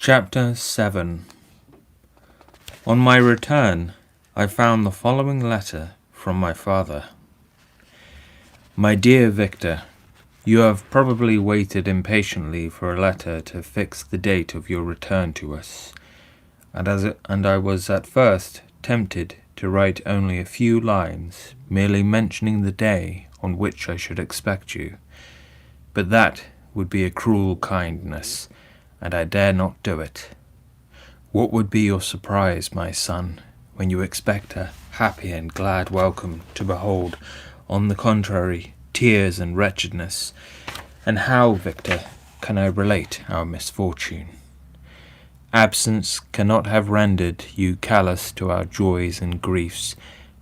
Chapter 7. On my return, I found the following letter from my father. My dear Victor, you have probably waited impatiently for a letter to fix the date of your return to us, and I was at first tempted to write only a few lines, merely mentioning the day on which I should expect you. But that would be a cruel kindness, and I dare not do it. What would be your surprise, my son, when you expect a happy and glad welcome to behold, on the contrary, tears and wretchedness? And how, Victor, can I relate our misfortune? Absence cannot have rendered you callous to our joys and griefs,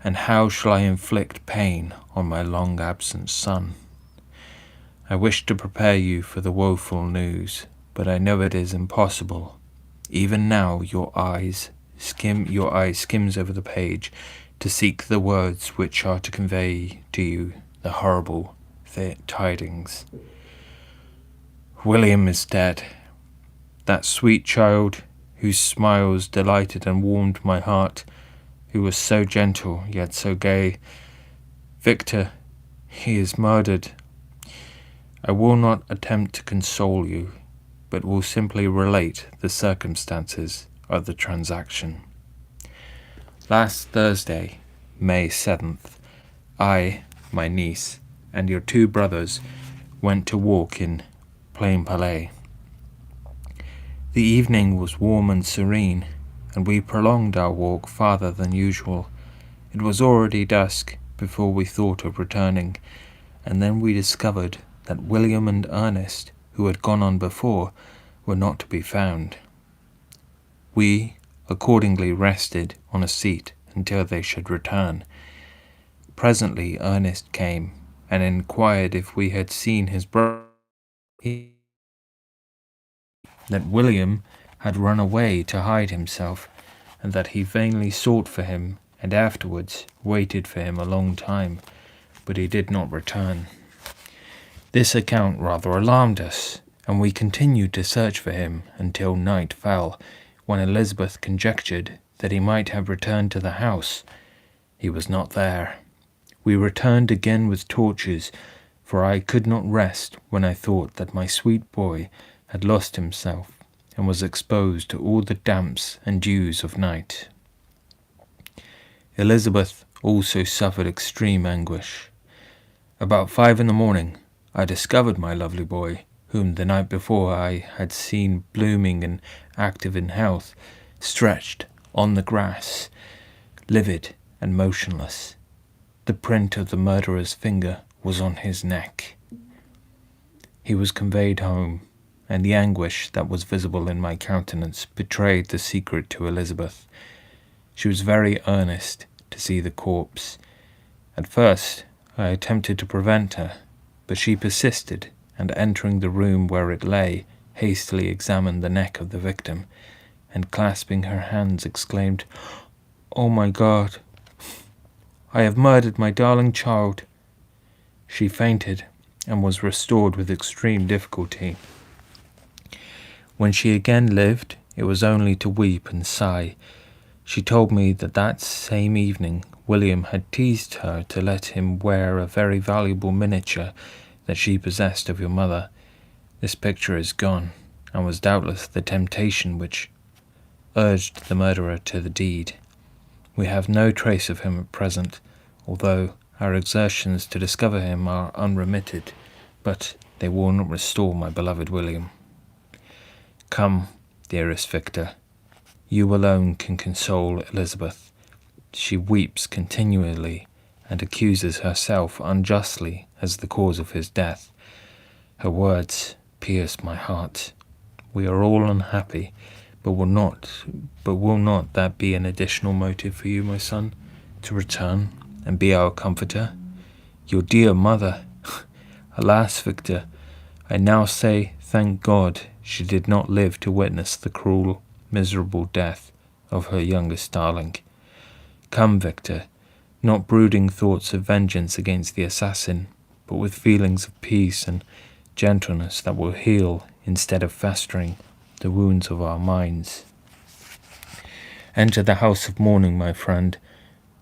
and how shall I inflict pain on my long-absent son? I wish to prepare you for the woeful news, but I know it is impossible. Even now your eye skims over the page to seek the words which are to convey to you the horrible tidings. William is dead. That sweet child whose smiles delighted and warmed my heart, who was so gentle yet so gay. Victor, he is murdered. I will not attempt to console you, but will simply relate the circumstances of the transaction. Last Thursday, May 7th, I, my niece, and your two brothers went to walk in Plain Palais. The evening was warm and serene, and we prolonged our walk farther than usual. It was already dusk before we thought of returning, and then we discovered that William and Ernest, who had gone on before, were not to be found. We accordingly rested on a seat until they should return. Presently Ernest came and inquired if we had seen his brother, that William had run away to hide himself, and that he vainly sought for him and afterwards waited for him a long time, but he did not return. This account rather alarmed us, and we continued to search for him until night fell, when Elizabeth conjectured that he might have returned to the house. He was not there. We returned again with torches, for I could not rest when I thought that my sweet boy had lost himself and was exposed to all the damps and dews of night. Elizabeth also suffered extreme anguish. About 5 a.m, I discovered my lovely boy, whom the night before I had seen blooming and active in health, stretched on the grass, livid and motionless. The print of the murderer's finger was on his neck. He was conveyed home, and the anguish that was visible in my countenance betrayed the secret to Elizabeth. She was very earnest to see the corpse. At first I attempted to prevent her, but she persisted, and entering the room where it lay, hastily examined the neck of the victim, and clasping her hands exclaimed, "Oh my God, I have murdered my darling child." She fainted, and was restored with extreme difficulty. When she again lived, it was only to weep and sigh. She told me that same evening William had teased her to let him wear a very valuable miniature that she possessed of your mother. This picture is gone, and was doubtless the temptation which urged the murderer to the deed. We have no trace of him at present, although our exertions to discover him are unremitted, but they will not restore my beloved William. Come, dearest Victor, you alone can console Elizabeth. She weeps continually and accuses herself unjustly as the cause of his death. Her words pierce my heart. We are all unhappy, but will not that be an additional motive for you, my son, to return and be our comforter? Your dear mother! Alas, Victor, I now say, thank God, she did not live to witness the cruel, miserable death of her youngest darling. Come, Victor, not brooding thoughts of vengeance against the assassin, but with feelings of peace and gentleness that will heal instead of festering the wounds of our minds. Enter the house of mourning, my friend,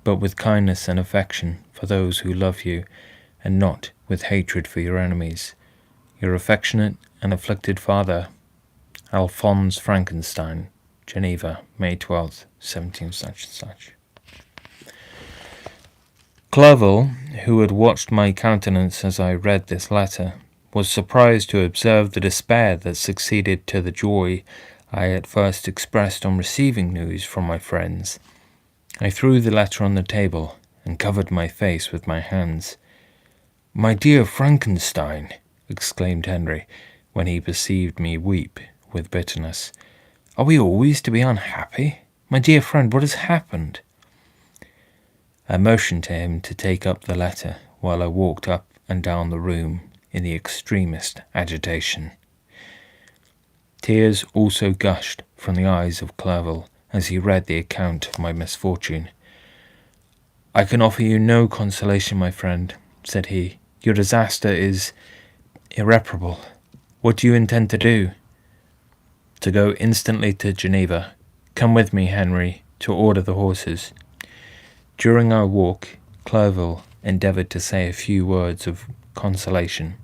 but with kindness and affection for those who love you, and not with hatred for your enemies. Your affectionate and afflicted father, Alphonse Frankenstein, Geneva, May 12th, 17 such and such. Clerval, who had watched my countenance as I read this letter, was surprised to observe the despair that succeeded to the joy I at first expressed on receiving news from my friends. I threw the letter on the table and covered my face with my hands. "My dear Frankenstein," exclaimed Henry, when he perceived me weep with bitterness, "are we always to be unhappy? My dear friend, what has happened?" I motioned to him to take up the letter while I walked up and down the room in the extremest agitation. Tears also gushed from the eyes of Clerval as he read the account of my misfortune. "I can offer you no consolation, my friend," said he. "Your disaster is irreparable. What do you intend to do?" "To go instantly to Geneva. Come with me, Henry, to order the horses." During our walk, Clerval endeavoured to say a few words of consolation.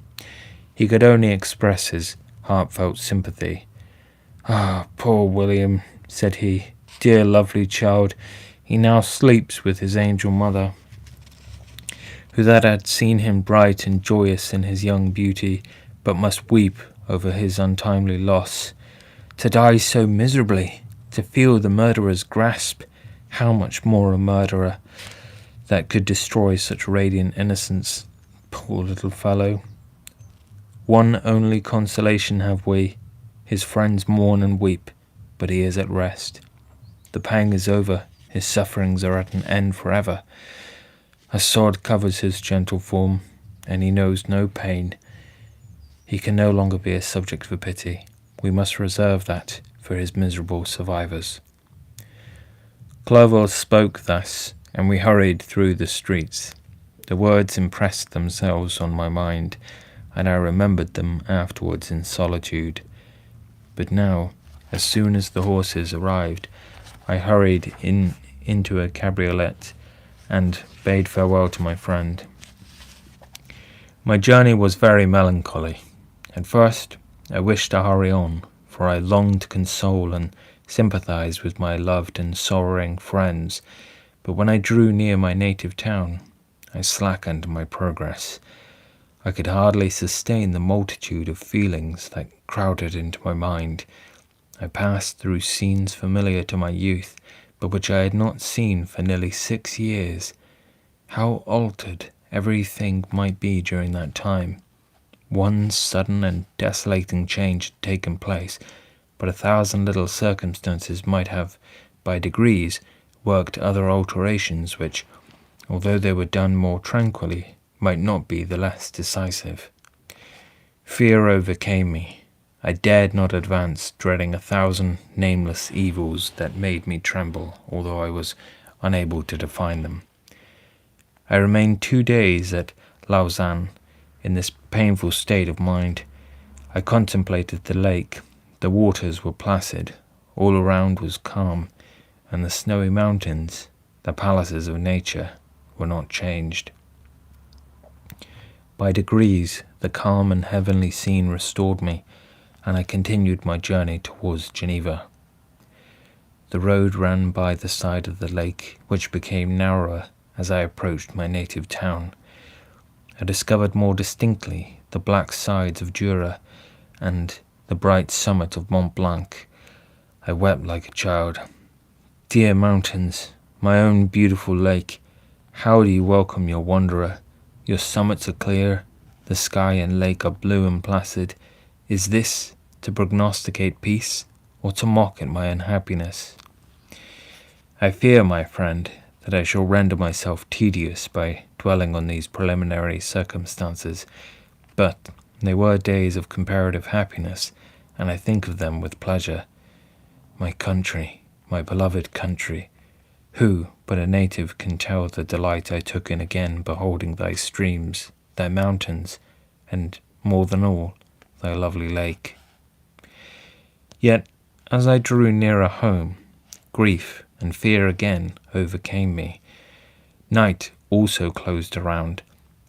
He could only express his heartfelt sympathy. "Ah, poor William," said he, "dear lovely child, he now sleeps with his angel mother, who that had seen him bright and joyous in his young beauty, but must weep over his untimely loss. To die so miserably, to feel the murderer's grasp, how much more a murderer that could destroy such radiant innocence, poor little fellow. One only consolation have we, his friends mourn and weep, but he is at rest. The pang is over, his sufferings are at an end forever. A sod covers his gentle form, and he knows no pain. He can no longer be a subject for pity. We must reserve that for his miserable survivors." Clerval spoke thus, and we hurried through the streets. The words impressed themselves on my mind, and I remembered them afterwards in solitude. But now, as soon as the horses arrived, I hurried into a cabriolet and bade farewell to my friend. My journey was very melancholy. At first, I wished to hurry on, for I longed to console and sympathize with my loved and sorrowing friends, but when I drew near my native town, I slackened my progress. I could hardly sustain the multitude of feelings that crowded into my mind. I passed through scenes familiar to my youth, but which I had not seen for nearly 6 years. How altered everything might be during that time! One sudden and desolating change had taken place, but 1,000 little circumstances might have, by degrees, worked other alterations which, although they were done more tranquilly, might not be the less decisive. Fear overcame me. I dared not advance, dreading 1,000 nameless evils that made me tremble, although I was unable to define them. I remained 2 days at Lausanne in this painful state of mind. I contemplated the lake. The waters were placid, all around was calm, and the snowy mountains, the palaces of nature, were not changed. By degrees, the calm and heavenly scene restored me, and I continued my journey towards Geneva. The road ran by the side of the lake, which became narrower as I approached my native town. I discovered more distinctly the black sides of Jura and the bright summit of Mont Blanc. I wept like a child. Dear mountains, my own beautiful lake, how do you welcome your wanderer? Your summits are clear, the sky and lake are blue and placid. Is this to prognosticate peace, or to mock at my unhappiness? I fear, my friend, that I shall render myself tedious by dwelling on these preliminary circumstances, but they were days of comparative happiness, and I think of them with pleasure. My country, my beloved country, who but a native can tell the delight I took in again beholding thy streams, thy mountains, and, more than all, thy lovely lake? Yet, as I drew nearer home, grief and fear again overcame me. Night also closed around,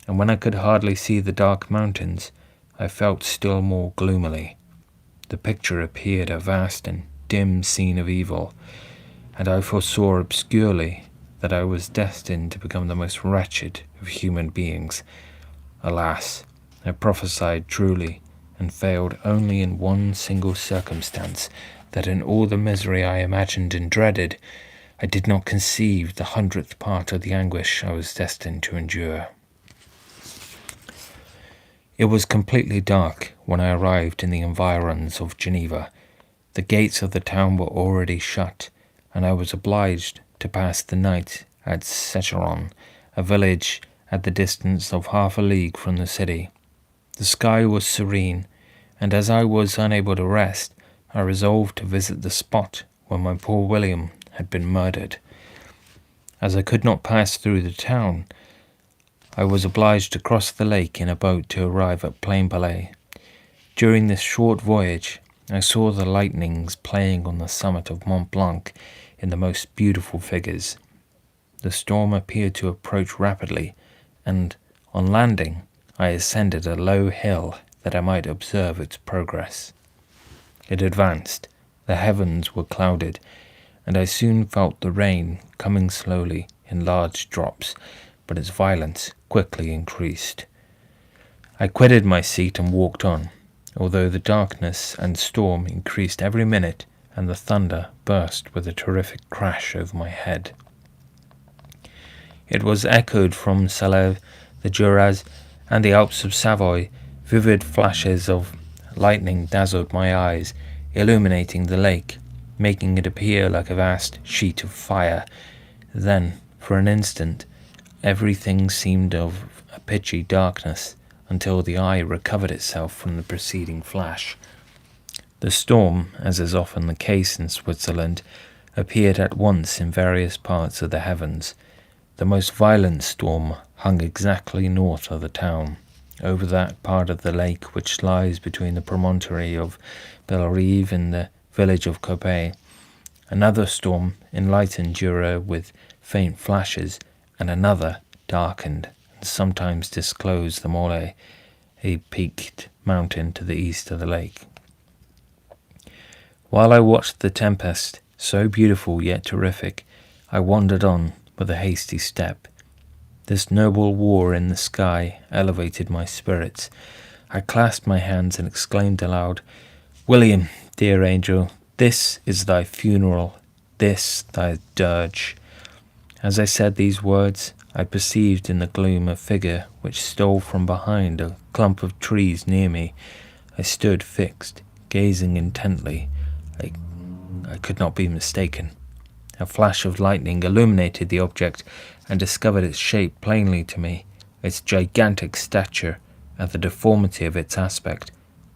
and when I could hardly see the dark mountains, I felt still more gloomily. The picture appeared a vast and dim scene of evil, and I foresaw obscurely that I was destined to become the most wretched of human beings. Alas, I prophesied truly, and failed only in one single circumstance, that in all the misery I imagined and dreaded, I did not conceive the 100th part of the anguish I was destined to endure. It was completely dark when I arrived in the environs of Geneva. The gates of the town were already shut, and I was obliged to pass the night at Secheron, a village at the distance of half a league from the city. The sky was serene, and as I was unable to rest, I resolved to visit the spot where my poor William had been murdered. As I could not pass through the town, I was obliged to cross the lake in a boat to arrive at Plainpalais. During this short voyage, I saw the lightnings playing on the summit of Mont Blanc in the most beautiful figures. The storm appeared to approach rapidly, and on landing, I ascended a low hill that I might observe its progress. It advanced, the heavens were clouded, and I soon felt the rain coming slowly in large drops, but its violence quickly increased. I quitted my seat and walked on, although the darkness and storm increased every minute, and the thunder burst with a terrific crash over my head. It was echoed from Salève, the Juras, and the Alps of Savoy. Vivid flashes of lightning dazzled my eyes, illuminating the lake, making it appear like a vast sheet of fire. Then, for an instant, everything seemed of a pitchy darkness, until the eye recovered itself from the preceding flash. The storm, as is often the case in Switzerland, appeared at once in various parts of the heavens. The most violent storm hung exactly north of the town, over that part of the lake which lies between the promontory of Bellerive and the village of Coppet. Another storm enlightened Jura with faint flashes, and another darkened and sometimes disclosed the Mole, a peaked mountain to the east of the lake. While I watched the tempest, so beautiful yet terrific, I wandered on with a hasty step. This noble war in the sky elevated my spirits. I clasped my hands and exclaimed aloud, "William, dear angel, this is thy funeral, this thy dirge." As I said these words, I perceived in the gloom a figure which stole from behind a clump of trees near me. I stood fixed, gazing intently. I could not be mistaken. A flash of lightning illuminated the object and discovered its shape plainly to me. Its gigantic stature and the deformity of its aspect,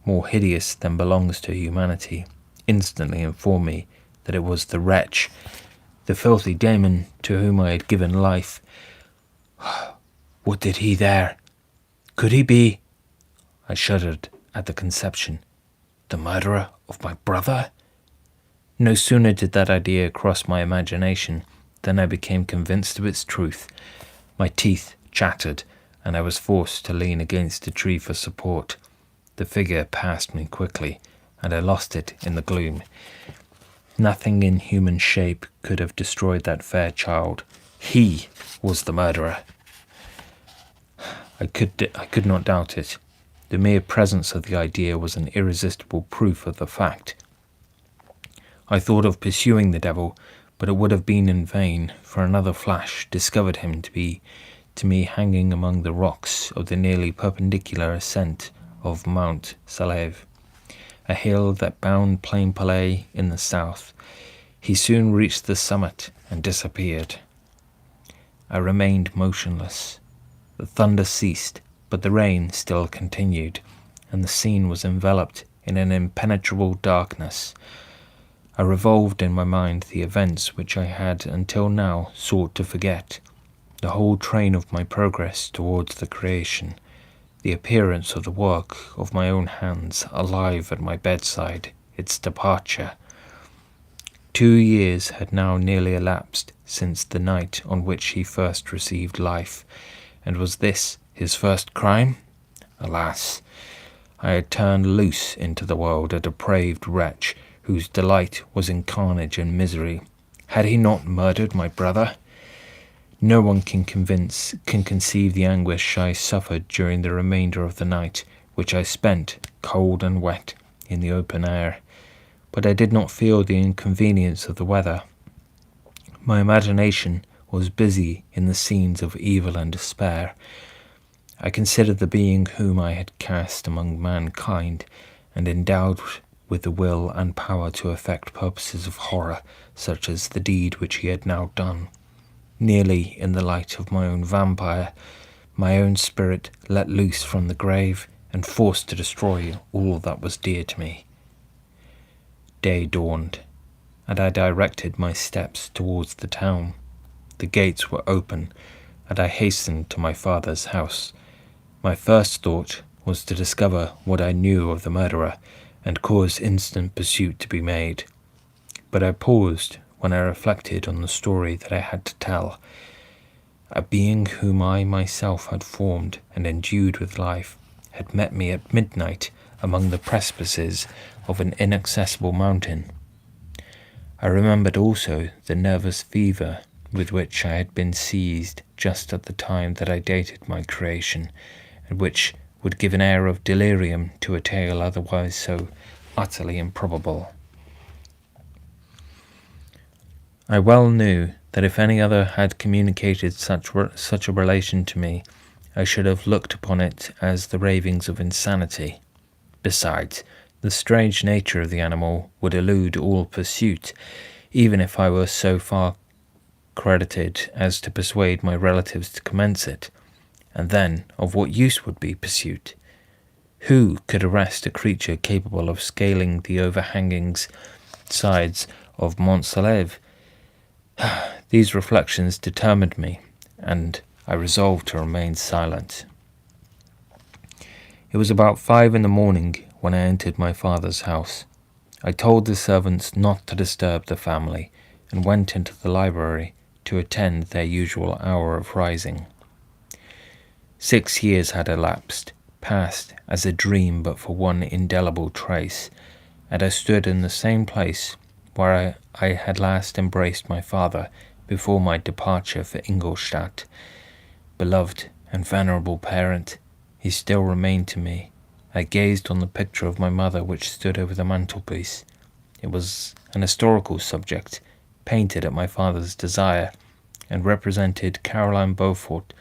more hideous than belongs to humanity, instantly informed me that it was the wretch, the filthy demon to whom I had given life. What did he there? Could he be? I shuddered at the conception. The murderer of my brother? No sooner did that idea cross my imagination than I became convinced of its truth. My teeth chattered, and I was forced to lean against a tree for support. The figure passed me quickly, and I lost it in the gloom. Nothing in human shape could have destroyed that fair child. He was the murderer. I could not doubt it. The mere presence of the idea was an irresistible proof of the fact. I thought of pursuing the devil, but it would have been in vain, for another flash discovered him to me hanging among the rocks of the nearly perpendicular ascent of Mount Salève, a hill that bound Plainpalais in the south. He soon reached the summit and disappeared. I remained motionless. The thunder ceased, but the rain still continued, and the scene was enveloped in an impenetrable darkness. I revolved in my mind the events which I had until now sought to forget, the whole train of my progress towards the creation, the appearance of the work of my own hands alive at my bedside, its departure. 2 years had now nearly elapsed since the night on which he first received life, and was this his first crime? Alas! I had turned loose into the world a depraved wretch whose delight was in carnage and misery. Had he not murdered my brother? No one can conceive the anguish I suffered during the remainder of the night, which I spent, cold and wet, in the open air. But I did not feel the inconvenience of the weather. My imagination was busy in the scenes of evil and despair. I considered the being whom I had cast among mankind, and endowed with the will and power to effect purposes of horror, such as the deed which he had now done. Nearly in the light of my own vampire, my own spirit let loose from the grave, and forced to destroy all that was dear to me. Day dawned, and I directed my steps towards the town. The gates were open, and I hastened to my father's house. My first thought was to discover what I knew of the murderer, and cause instant pursuit to be made. But I paused when I reflected on the story that I had to tell. A being whom I myself had formed and endued with life had met me at midnight among the precipices of an inaccessible mountain. I remembered also the nervous fever with which I had been seized just at the time that I dated my creation, and which would give an air of delirium to a tale otherwise so utterly improbable. I well knew that if any other had communicated such a relation to me, I should have looked upon it as the ravings of insanity. Besides, the strange nature of the animal would elude all pursuit, even if I were so far credited as to persuade my relatives to commence it. And then, of what use would be pursuit? Who could arrest a creature capable of scaling the overhanging sides of Mont Salève? These reflections determined me, and I resolved to remain silent. It was about 5 in the morning when I entered my father's house. I told the servants not to disturb the family, and went into the library to attend their usual hour of rising. 6 years had elapsed, passed as a dream but for one indelible trace, and I stood in the same place where I had last embraced my father before my departure for Ingolstadt. Beloved and venerable parent, he still remained to me. I gazed on the picture of my mother which stood over the mantelpiece. It was an historical subject, painted at my father's desire, and represented Caroline Beaufort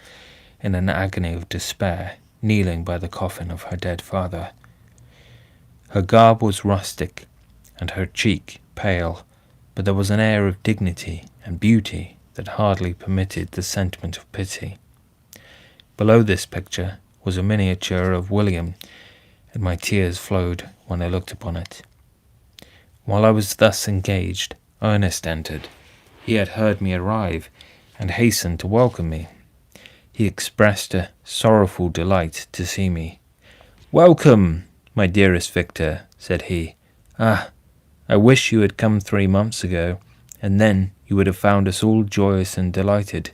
in an agony of despair, kneeling by the coffin of her dead father. Her garb was rustic, and her cheek pale, but there was an air of dignity and beauty that hardly permitted the sentiment of pity. Below this picture was a miniature of William, and my tears flowed when I looked upon it. While I was thus engaged, Ernest entered. He had heard me arrive, and hastened to welcome me. He expressed a sorrowful delight to see me. "Welcome, my dearest Victor," said he. "Ah, I wish you had come 3 months ago, and then you would have found us all joyous and delighted.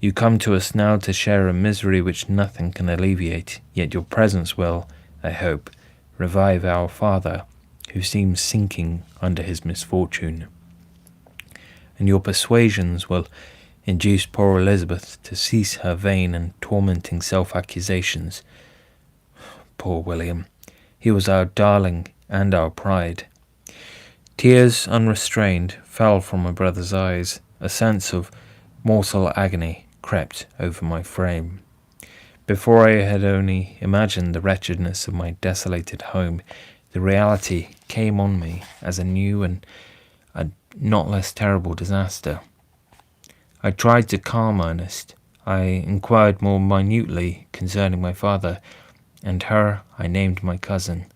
You come to us now to share a misery which nothing can alleviate, yet your presence will, I hope, revive our father, who seems sinking under his misfortune. And your persuasions will induce poor Elizabeth to cease her vain and tormenting self-accusations. Poor William, he was our darling and our pride." Tears unrestrained fell from my brother's eyes. A sense of mortal agony crept over my frame. Before I had only imagined the wretchedness of my desolated home, the reality came on me as a new and a not less terrible disaster. I tried to calm Ernest. I inquired more minutely concerning my father, and her I named my cousin.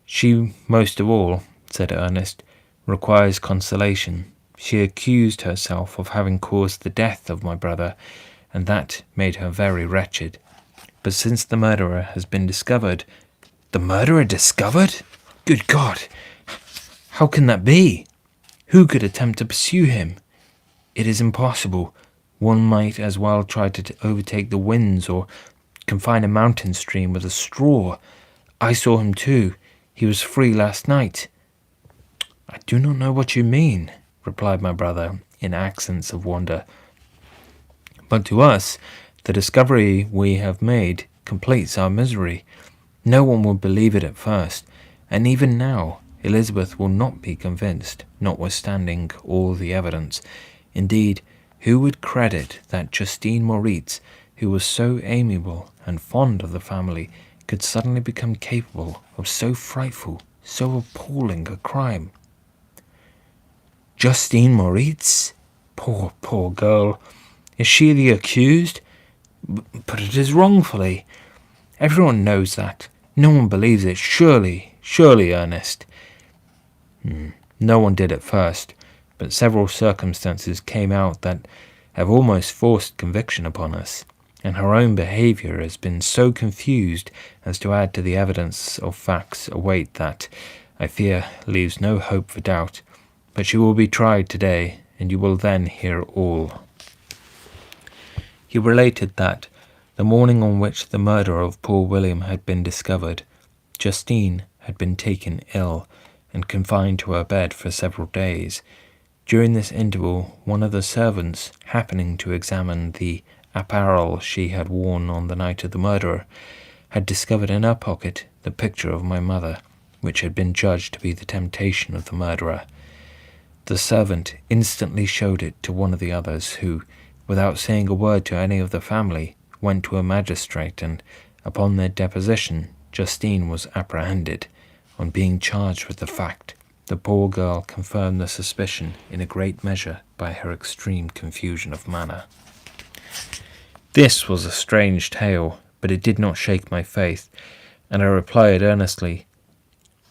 "She most of all," said Ernest, "requires consolation. She accused herself of having caused the death of my brother, and that made her very wretched. But since the murderer has been discovered—" "The murderer discovered?" Good God! How can that be? Who could attempt to pursue him? It is impossible. One might as well try to overtake the winds or confine a mountain stream with a straw. I saw him too. He was free last night. I do not know what you mean, replied my brother in accents of wonder. But to us, the discovery we have made completes our misery. No one would believe it at first, and even now Elizabeth will not be convinced, notwithstanding all the evidence. Indeed, who would credit that Justine Moritz, who was so amiable and fond of the family, could suddenly become capable of so frightful, so appalling a crime? Justine Moritz? Poor, poor girl. Is she the accused? But it is wrongfully. Everyone knows that. No one believes it. Surely, Ernest. No one did at first, but several circumstances came out that have almost forced conviction upon us, and her own behaviour has been so confused as to add to the evidence of facts a weight that, I fear, leaves no hope for doubt. But she will be tried today, and you will then hear all. He related that, the morning on which the murder of poor William had been discovered, Justine had been taken ill and confined to her bed for several days. During this interval, one of the servants, happening to examine the apparel she had worn on the night of the murder, had discovered in her pocket the picture of my mother, which had been judged to be the temptation of the murderer. The servant instantly showed it to one of the others, who, without saying a word to any of the family, went to a magistrate, and, upon their deposition, Justine was apprehended. On being charged with the fact, the poor girl confirmed the suspicion in a great measure by her extreme confusion of manner. This was a strange tale, but it did not shake my faith, and I replied earnestly,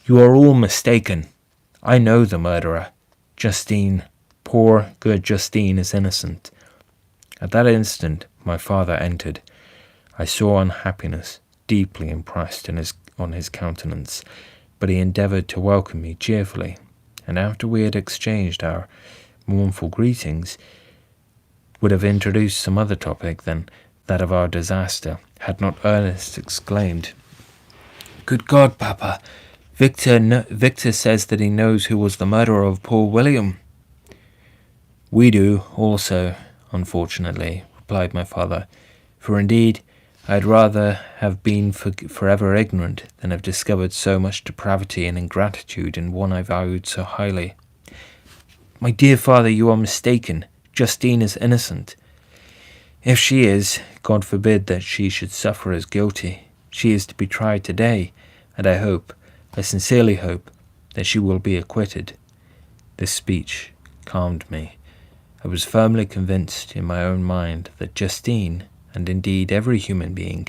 "You are all mistaken. I know the murderer. Justine, poor, good Justine, is innocent." At that instant my father entered. I saw unhappiness deeply impressed on his countenance, but he endeavoured to welcome me cheerfully, and after we had exchanged our mournful greetings, would have introduced some other topic than that of our disaster, had not Ernest exclaimed, "Good God, Papa! Victor says that he knows who was the murderer of poor William." "We do also, unfortunately," replied my father, "for indeed I'd rather have been forever ignorant than have discovered so much depravity and ingratitude in one I valued so highly." "My dear father, you are mistaken. Justine is innocent." "If she is, God forbid that she should suffer as guilty. She is to be tried today, and I sincerely hope, that she will be acquitted." This speech calmed me. I was firmly convinced in my own mind that Justine, and indeed every human being,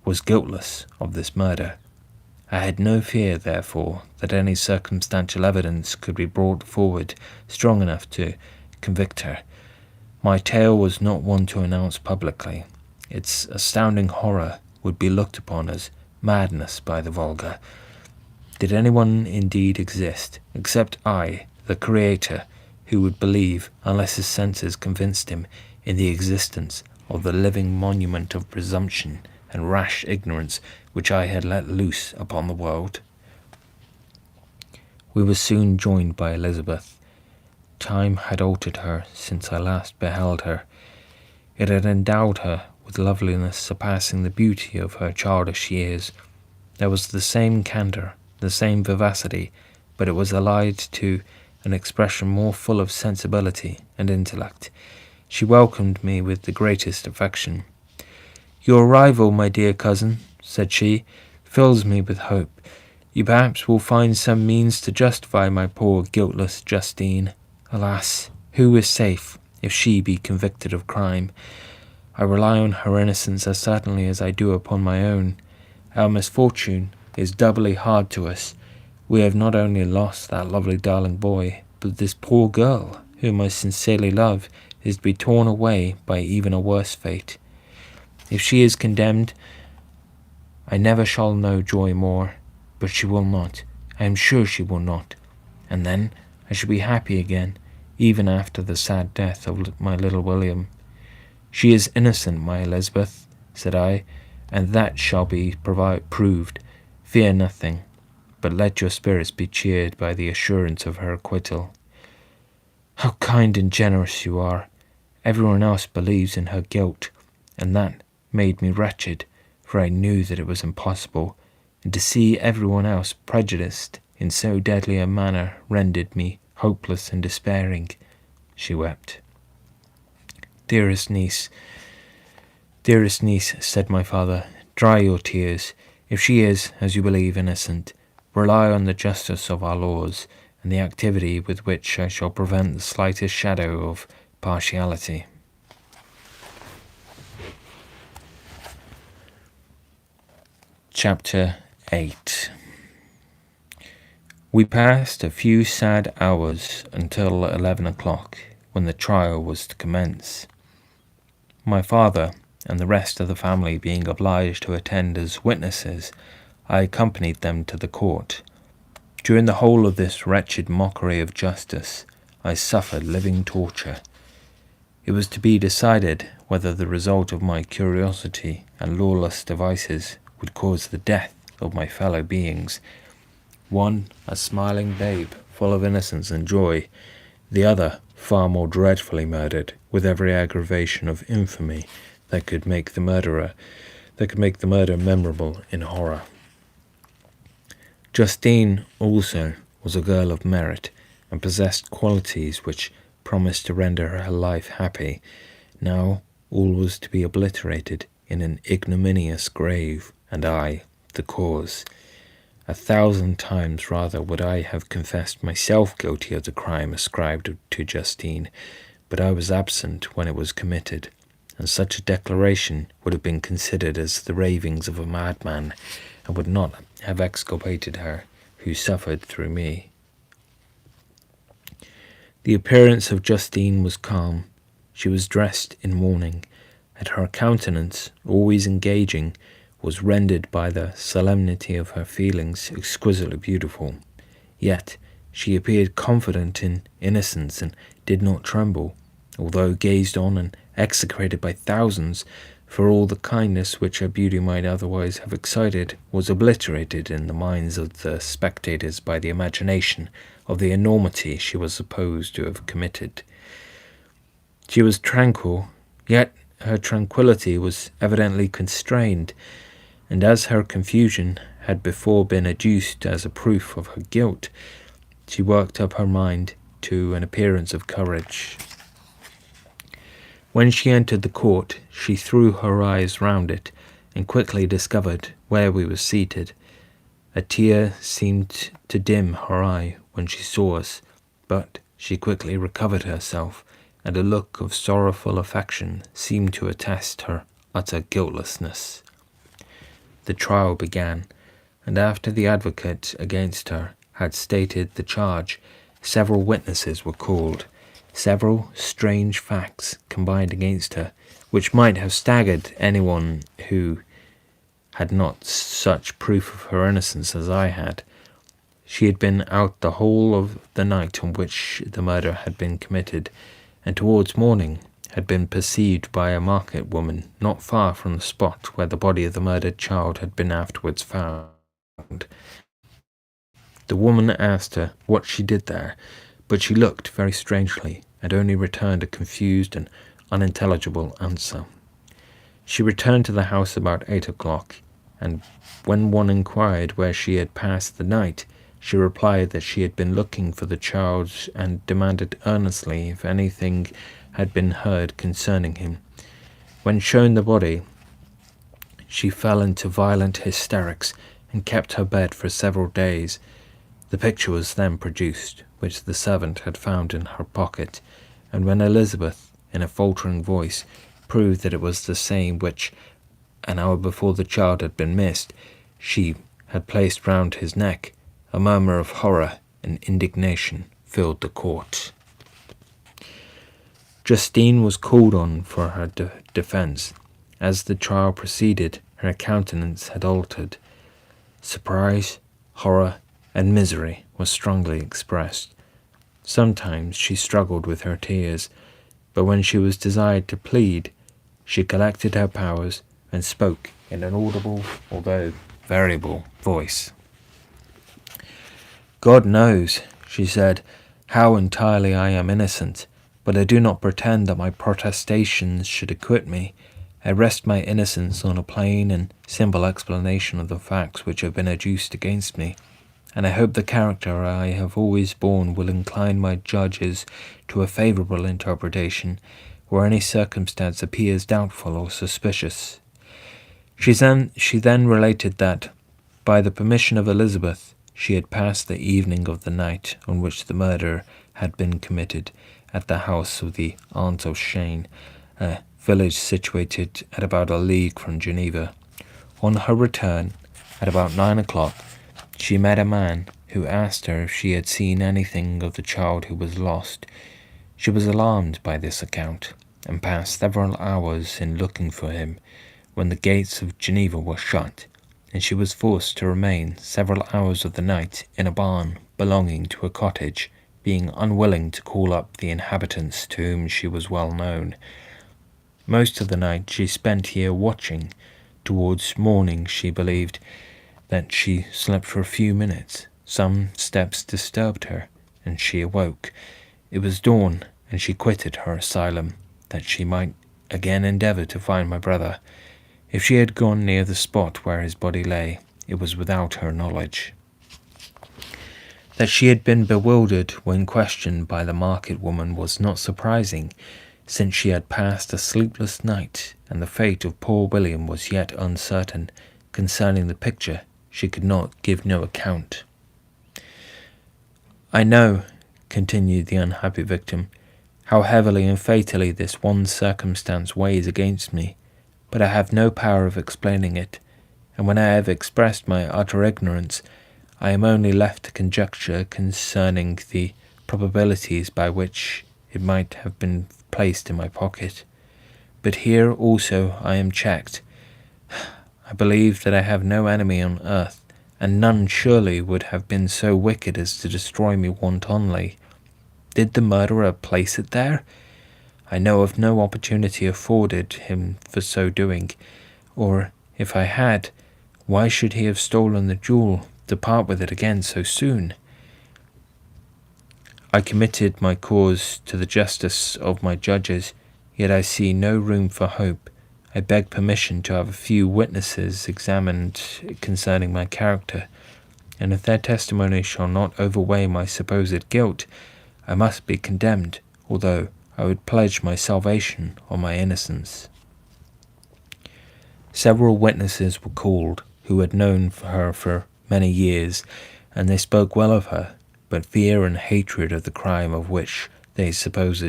was guiltless of this murder. I had no fear, therefore, that any circumstantial evidence could be brought forward strong enough to convict her. My tale was not one to announce publicly. Its astounding horror would be looked upon as madness by the vulgar. Did anyone indeed exist, except I, the Creator, who would believe, unless his senses convinced him, in the existence of the living monument of presumption and rash ignorance which I had let loose upon the world? We were soon joined by Elizabeth. Time had altered her since I last beheld her. It had endowed her with loveliness surpassing the beauty of her childish years. There was the same candour, the same vivacity, but it was allied to an expression more full of sensibility and intellect. She welcomed me with the greatest affection. "Your arrival, my dear cousin," said she, "fills me with hope. You perhaps will find some means to justify my poor guiltless Justine. Alas, who is safe, if she be convicted of crime? I rely on her innocence as certainly as I do upon my own. Our misfortune is doubly hard to us. We have not only lost that lovely darling boy, but this poor girl, whom I sincerely love, is to be torn away by even a worse fate. If she is condemned, I never shall know joy more, but she will not, I am sure she will not, and then I shall be happy again, even after the sad death of my little William. She is innocent, my Elizabeth, said I, and that shall be proved. Fear nothing, but let your spirits be cheered by the assurance of her acquittal. How kind and generous you are! Everyone else believes in her guilt, and that made me wretched, for I knew that it was impossible, and to see everyone else prejudiced in so deadly a manner rendered me hopeless and despairing. She wept. Dearest niece, said my father, dry your tears. If she is, as you believe, innocent, rely on the justice of our laws, and the activity with which I shall prevent the slightest shadow of partiality. Chapter 8. We passed a few sad hours until 11 o'clock, when the trial was to commence. My father and the rest of the family being obliged to attend as witnesses, I accompanied them to the court. During the whole of this wretched mockery of justice, I suffered living torture. It was to be decided whether the result of my curiosity and lawless devices would cause the death of my fellow beings, one a smiling babe full of innocence and joy, the other far more dreadfully murdered, with every aggravation of infamy that could make the murder memorable in horror. Justine also was a girl of merit, and possessed qualities which promised to render her life happy. Now all was to be obliterated in an ignominious grave, and I the cause. 1,000 times rather would I have confessed myself guilty of the crime ascribed to Justine, but I was absent when it was committed, and such a declaration would have been considered as the ravings of a madman, and would not have exculpated her who suffered through me. The appearance of Justine was calm. She was dressed in mourning, and her countenance, always engaging, was rendered by the solemnity of her feelings exquisitely beautiful. Yet she appeared confident in innocence and did not tremble, although gazed on and execrated by thousands, for all the kindness which her beauty might otherwise have excited was obliterated in the minds of the spectators by the imagination of the enormity she was supposed to have committed. She was tranquil, yet her tranquillity was evidently constrained, and as her confusion had before been adduced as a proof of her guilt, she worked up her mind to an appearance of courage. When she entered the court, she threw her eyes round it, and quickly discovered where we were seated. A tear seemed to dim her eye when she saw us, but she quickly recovered herself, and a look of sorrowful affection seemed to attest her utter guiltlessness. The trial began, and after the advocate against her had stated the charge, several witnesses were called. Several strange facts combined against her, which might have staggered anyone who had not such proof of her innocence as I had. She had been out the whole of the night on which the murder had been committed, and towards morning had been perceived by a market woman not far from the spot where the body of the murdered child had been afterwards found. The woman asked her what she did there, but she looked very strangely, and only returned a confused and unintelligible answer. She returned to the house about 8 o'clock, and when one inquired where she had passed the night, she replied that she had been looking for the child and demanded earnestly if anything had been heard concerning him. When shown the body, she fell into violent hysterics and kept her bed for several days. The picture was then produced, which the servant had found in her pocket, and when Elizabeth, in a faltering voice, proved that it was the same which, an hour before the child had been missed, she had placed round his neck, a murmur of horror and indignation filled the court. Justine was called on for her defence. As the trial proceeded, her countenance had altered. Surprise, horror, and misery was strongly expressed. Sometimes she struggled with her tears, but when she was desired to plead, she collected her powers and spoke in an audible, although variable, voice. "God knows," she said, "how entirely I am innocent, but I do not pretend that my protestations should acquit me. I rest my innocence on a plain and simple explanation of the facts which have been adduced against me, and I hope the character I have always borne will incline my judges to a favourable interpretation, where any circumstance appears doubtful or suspicious." She then related that, by the permission of Elizabeth, she had passed the evening of the night on which the murder had been committed at the house of the aunt of Shane, a village situated at about a league from Geneva. On her return, at about 9 o'clock, she met a man who asked her if she had seen anything of the child who was lost. She was alarmed by this account, and passed several hours in looking for him, when the gates of Geneva were shut, and she was forced to remain several hours of the night in a barn belonging to a cottage, being unwilling to call up the inhabitants to whom she was well known. Most of the night she spent here watching. Towards morning she believed that she slept for a few minutes. Some steps disturbed her, and she awoke. It was dawn, and she quitted her asylum, that she might again endeavour to find my brother. If she had gone near the spot where his body lay, it was without her knowledge. That she had been bewildered when questioned by the market woman was not surprising, since she had passed a sleepless night, and the fate of poor William was yet uncertain. Concerning the picture, she could give no account. "I know," continued the unhappy victim, "how heavily and fatally this one circumstance weighs against me, but I have no power of explaining it, and when I have expressed my utter ignorance, I am only left to conjecture concerning the probabilities by which it might have been placed in my pocket. But here also I am checked. I believe that I have no enemy on earth, and none surely would have been so wicked as to destroy me wantonly. Did the murderer place it there? I know of no opportunity afforded him for so doing, or if I had, why should he have stolen the jewel to part with it again so soon? I committed my cause to the justice of my judges, yet I see no room for hope. I beg permission to have a few witnesses examined concerning my character, and if their testimony shall not overweigh my supposed guilt, I must be condemned, although I would pledge my salvation on my innocence." Several witnesses were called who had known her for many years, and they spoke well of her, but fear and hatred of the crime of which they supposed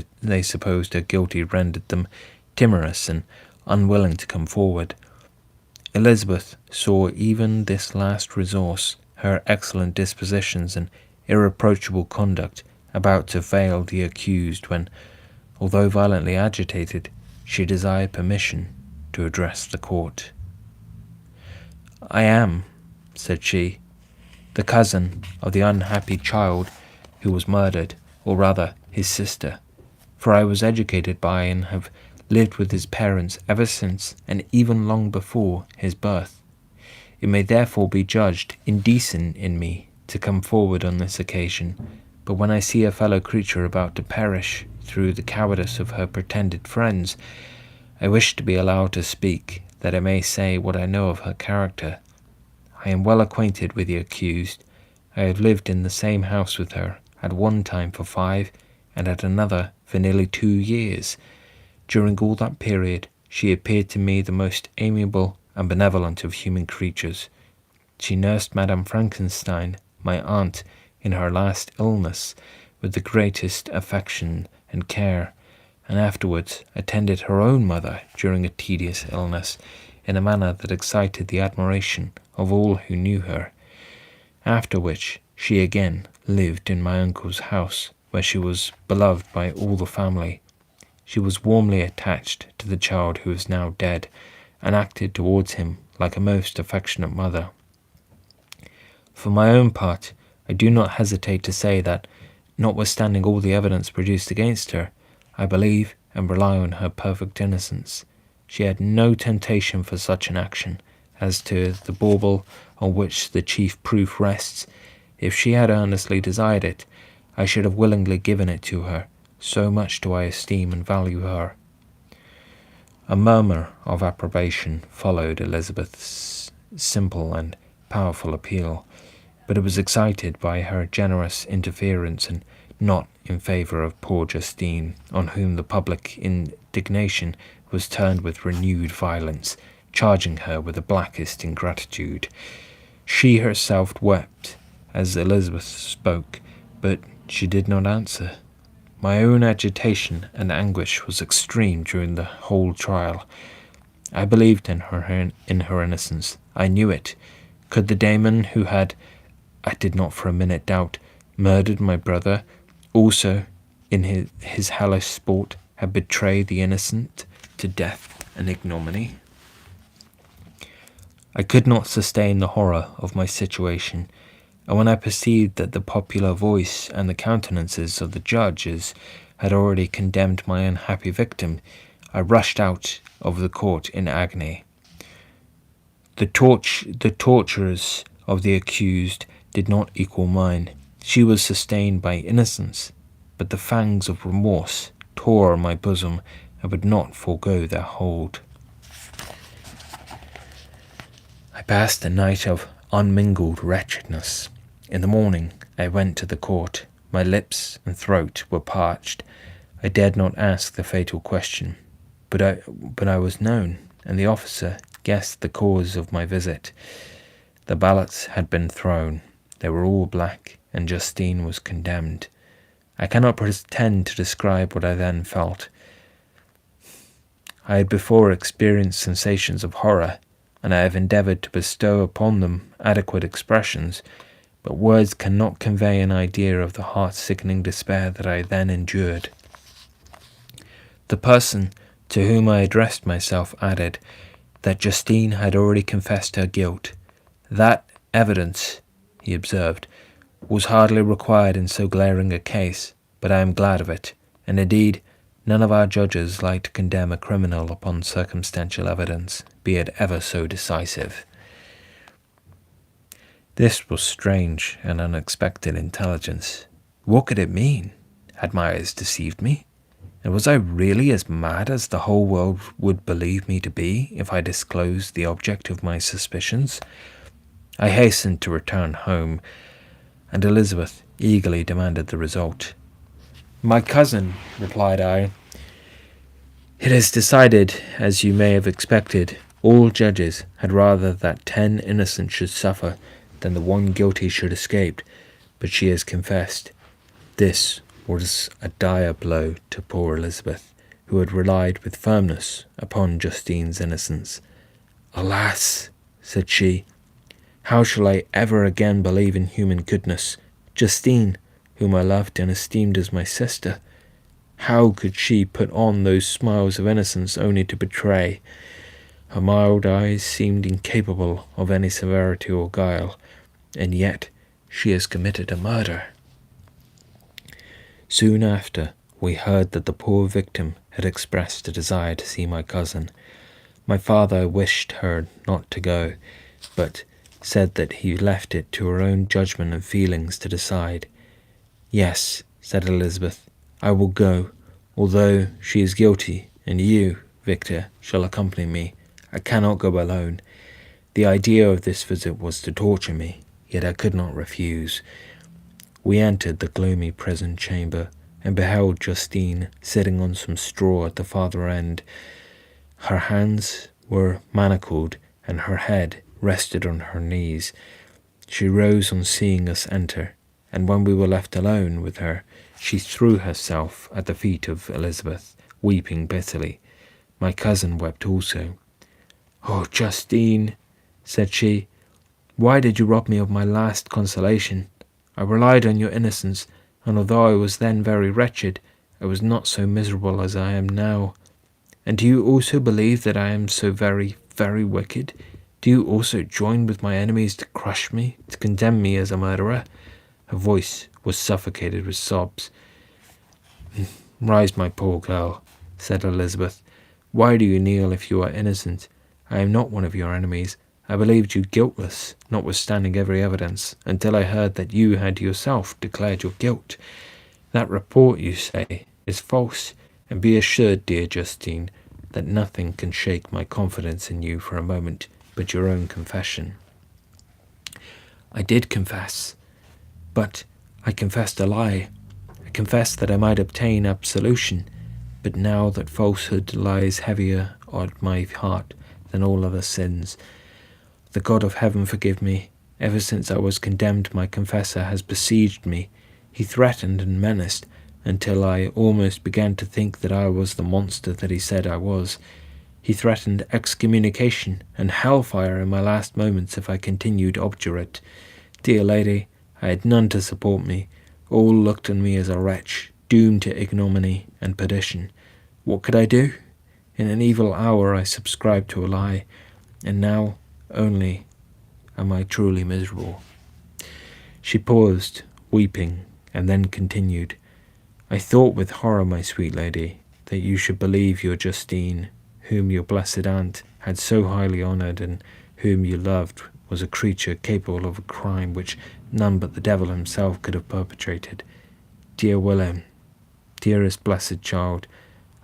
her guilty rendered them timorous and unwilling to come forward. Elizabeth saw even this last resource, her excellent dispositions and irreproachable conduct, about to fail the accused when, although violently agitated, she desired permission to address the court. "I am," said she, "the cousin of the unhappy child who was murdered, or rather his sister, for I was educated by and have lived with his parents ever since, and even long before his birth. It may therefore be judged indecent in me to come forward on this occasion, but when I see a fellow creature about to perish through the cowardice of her pretended friends, I wish to be allowed to speak, that I may say what I know of her character. I am well acquainted with the accused. I have lived in the same house with her, at one time for 5, and at another for nearly 2 years. During all that period, she appeared to me the most amiable and benevolent of human creatures. She nursed Madame Frankenstein, my aunt, in her last illness, with the greatest affection and care, and afterwards attended her own mother during a tedious illness, in a manner that excited the admiration of all who knew her. After which she again lived in my uncle's house, where she was beloved by all the family. She was warmly attached to the child who is now dead, and acted towards him like a most affectionate mother. For my own part, I do not hesitate to say that, notwithstanding all the evidence produced against her, I believe and rely on her perfect innocence. She had no temptation for such an action. As to the bauble on which the chief proof rests, if she had earnestly desired it, I should have willingly given it to her. So much do I esteem and value her." A murmur of approbation followed Elizabeth's simple and powerful appeal, but it was excited by her generous interference and not in favour of poor Justine, on whom the public indignation was turned with renewed violence, charging her with the blackest ingratitude. She herself wept as Elizabeth spoke, but she did not answer. My own agitation and anguish was extreme during the whole trial. I believed in her innocence. I knew it. Could the Damon who had, I did not for a minute doubt, murdered my brother, also in his hellish sport have betrayed the innocent to death and ignominy? I could not sustain the horror of my situation, and when I perceived that the popular voice and the countenances of the judges had already condemned my unhappy victim, I rushed out of the court in agony. The tortures of the accused did not equal mine. She was sustained by innocence, but the fangs of remorse tore my bosom and would not forego their hold. I passed a night of unmingled wretchedness. In the morning I went to the court. My lips and throat were parched. I dared not ask the fatal question, but I was known, and the officer guessed the cause of my visit. The ballots had been thrown. They were all black, and Justine was condemned. I cannot pretend to describe what I then felt. I had before experienced sensations of horror, and I have endeavoured to bestow upon them adequate expressions, but words cannot convey an idea of the heart-sickening despair that I then endured. The person to whom I addressed myself added that Justine had already confessed her guilt. That evidence, he observed, was hardly required in so glaring a case, but I am glad of it, and indeed none of our judges like to condemn a criminal upon circumstantial evidence, be it ever so decisive. This was strange and unexpected intelligence. What could it mean? Had my eyes deceived me? And was I really as mad as the whole world would believe me to be if I disclosed the object of my suspicions? I hastened to return home, and Elizabeth eagerly demanded the result. "My cousin," replied I, "it is decided, as you may have expected. All judges had rather that 10 innocent should suffer than the one guilty should escape, but she has confessed." This was a dire blow to poor Elizabeth, who had relied with firmness upon Justine's innocence. "Alas," said she, "how shall I ever again believe in human goodness? Justine, whom I loved and esteemed as my sister, how could she put on those smiles of innocence only to betray? Her mild eyes seemed incapable of any severity or guile, and yet she has committed a murder." Soon after, we heard that the poor victim had expressed a desire to see my cousin. My father wished her not to go, but said that he left it to her own judgment and feelings to decide. "Yes," said Elizabeth, "I will go, although she is guilty, and you, Victor, shall accompany me. I cannot go alone." The idea of this visit was to torture me, yet I could not refuse. We entered the gloomy prison chamber, and beheld Justine sitting on some straw at the farther end. Her hands were manacled, and her head rested on her knees. She rose on seeing us enter, and when we were left alone with her, she threw herself at the feet of Elizabeth, weeping bitterly. My cousin wept also. "Oh, Justine," said she, "why did you rob me of my last consolation? I relied on your innocence, and although I was then very wretched, I was not so miserable as I am now. And do you also believe that I am so very, very wicked? Do you also join with my enemies to crush me, to condemn me as a murderer? Her voice was suffocated with sobs. "Rise, my poor girl," said Elizabeth. "Why do you kneel if you are innocent? I am not one of your enemies. I believed you guiltless, notwithstanding every evidence, until I heard that you had yourself declared your guilt. That report, you say, is false, and be assured, dear Justine, that nothing can shake my confidence in you for a moment but your own confession." "I did confess, but I confessed a lie. I confessed that I might obtain absolution, but now that falsehood lies heavier on my heart than all other sins. The God of heaven forgive me. Ever since I was condemned, my confessor has besieged me. He threatened and menaced, until I almost began to think that I was the monster that he said I was. He threatened excommunication and hellfire in my last moments if I continued obdurate. Dear lady, I had none to support me. All looked on me as a wretch, doomed to ignominy and perdition. What could I do? In an evil hour I subscribed to a lie, and now only am I truly miserable." She paused, weeping, and then continued, "I thought with horror, my sweet lady, that you should believe your Justine, whom your blessed aunt had so highly honoured and whom you loved, was a creature capable of a crime which none but the devil himself could have perpetrated. Dear William, dearest blessed child,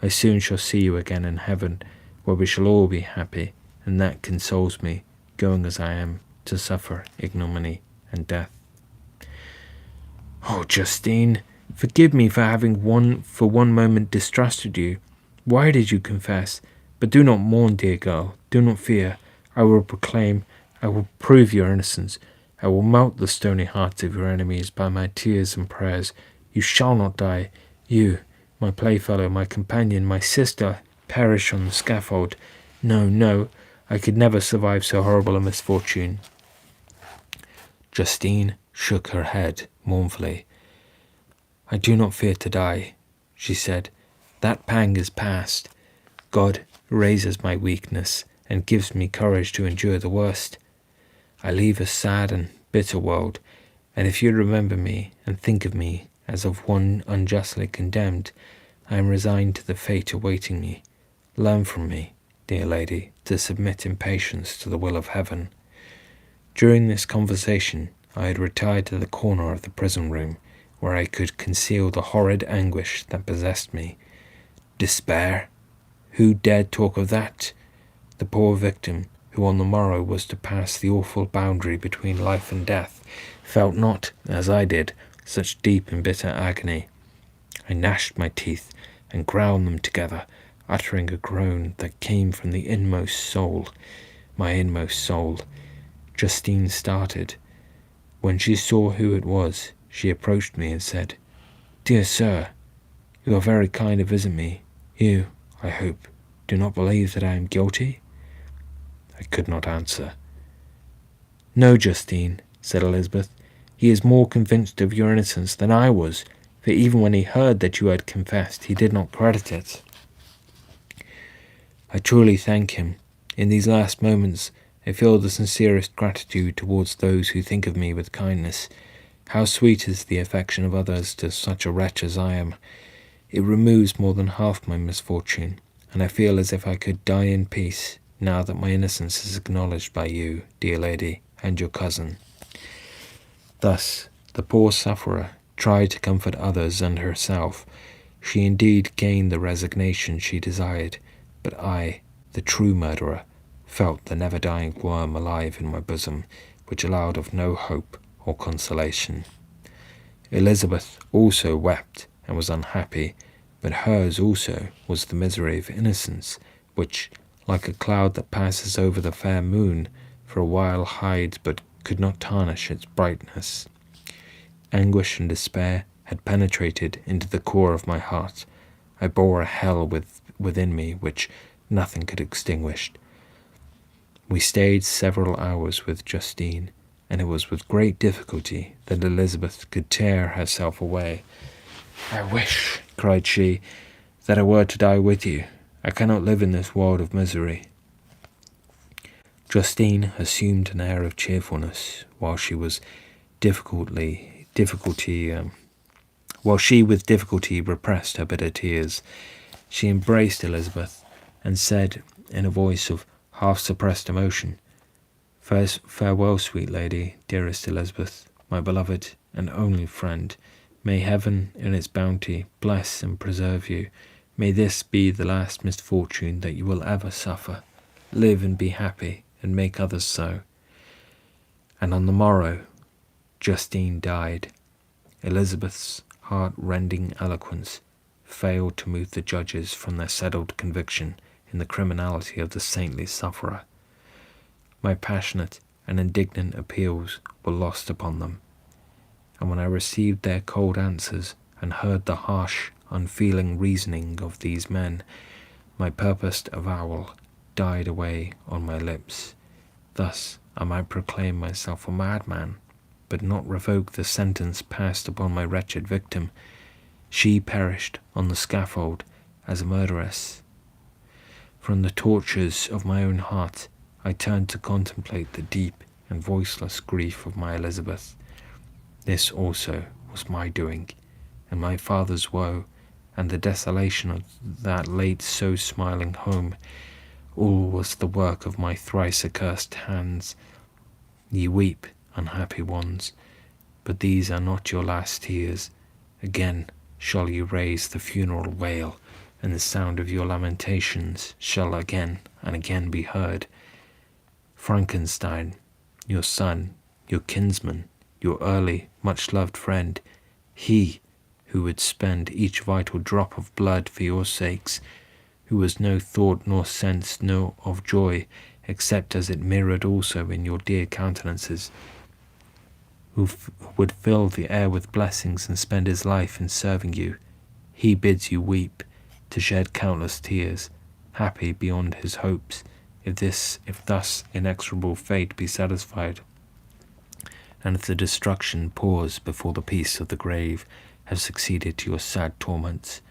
I soon shall see you again in heaven, where we shall all be happy, and that consoles me, going as I am to suffer ignominy and death." "Oh, Justine, forgive me for having for one moment distrusted you. Why did you confess? But do not mourn, dear girl, do not fear. I will prove your innocence. I will melt the stony hearts of your enemies by my tears and prayers. You shall not die. You, my playfellow, my companion, my sister, perish on the scaffold. No, no, I could never survive so horrible a misfortune." Justine shook her head mournfully. "I do not fear to die," she said. "That pang is past. God raises my weakness and gives me courage to endure the worst. I leave a sad and bitter world, and if you remember me and think of me as of one unjustly condemned, I am resigned to the fate awaiting me. Learn from me, dear lady, to submit in patience to the will of heaven." During this conversation, I had retired to the corner of the prison room, where I could conceal the horrid anguish that possessed me. Despair? Who dared talk of that? The poor victim, who on the morrow was to pass the awful boundary between life and death, felt not, as I did, such deep and bitter agony. I gnashed my teeth and ground them together, uttering a groan that came from the inmost soul, my inmost soul. Justine started. When she saw who it was, she approached me and said, "Dear sir, you are very kind to visit me. You, I hope, do not believe that I am guilty?" I could not answer. "No, Justine," said Elizabeth. "He is more convinced of your innocence than I was, for even when he heard that you had confessed, he did not credit it." "I truly thank him. In these last moments, I feel the sincerest gratitude towards those who think of me with kindness. How sweet is the affection of others to such a wretch as I am! It removes more than half my misfortune, and I feel as if I could die in peace, now that my innocence is acknowledged by you, dear lady, and your cousin." Thus, the poor sufferer tried to comfort others and herself. She indeed gained the resignation she desired, but I, the true murderer, felt the never-dying worm alive in my bosom, which allowed of no hope or consolation. Elizabeth also wept and was unhappy, but hers also was the misery of innocence, which, like a cloud that passes over the fair moon, for a while hides but could not tarnish its brightness. Anguish and despair had penetrated into the core of my heart. I bore a hell within me which nothing could extinguish. We stayed several hours with Justine, and it was with great difficulty that Elizabeth could tear herself away. "I wish," cried she, "that I were to die with you. I cannot live in this world of misery." Justine assumed an air of cheerfulness while she was difficultly she with difficulty repressed her bitter tears. She embraced Elizabeth and said in a voice of half-suppressed emotion, Farewell, sweet lady, dearest Elizabeth, my beloved and only friend. May heaven in its bounty bless and preserve you. May this be the last misfortune that you will ever suffer. Live and be happy, and make others so. And on the morrow, Justine died. Elizabeth's heart-rending eloquence failed to move the judges from their settled conviction in the criminality of the saintly sufferer. My passionate and indignant appeals were lost upon them, and when I received their cold answers and heard the harsh, unfeeling reasoning of these men, my purposed avowal died away on my lips. Thus I might proclaim myself a madman, but not revoke the sentence passed upon my wretched victim. She perished on the scaffold as a murderess. From the tortures of my own heart, I turned to contemplate the deep and voiceless grief of my Elizabeth. This also was my doing, and my father's woe, and the desolation of that late so smiling home, all was the work of my thrice accursed hands. Ye weep, unhappy ones, but these are not your last tears. Again shall you raise the funeral wail, and the sound of your lamentations shall again and again be heard. Frankenstein, your son, your kinsman, your early, much-loved friend, he who would spend each vital drop of blood for your sakes, who was no thought nor sense nor of joy, except as it mirrored also in your dear countenances, who would fill the air with blessings and spend his life in serving you, he bids you weep, to shed countless tears, happy beyond his hopes, if thus inexorable fate be satisfied, and if the destruction pours before the peace of the grave have succeeded to your sad torments.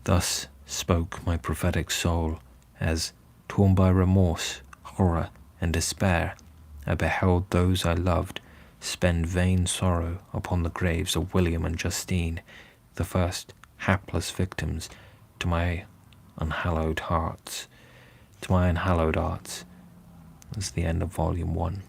Thus spoke my prophetic soul, as, torn by remorse, horror, and despair, I beheld those I loved spend vain sorrow upon the graves of William and Justine, the first hapless victims to my unhallowed arts. That's the end of Volume 1.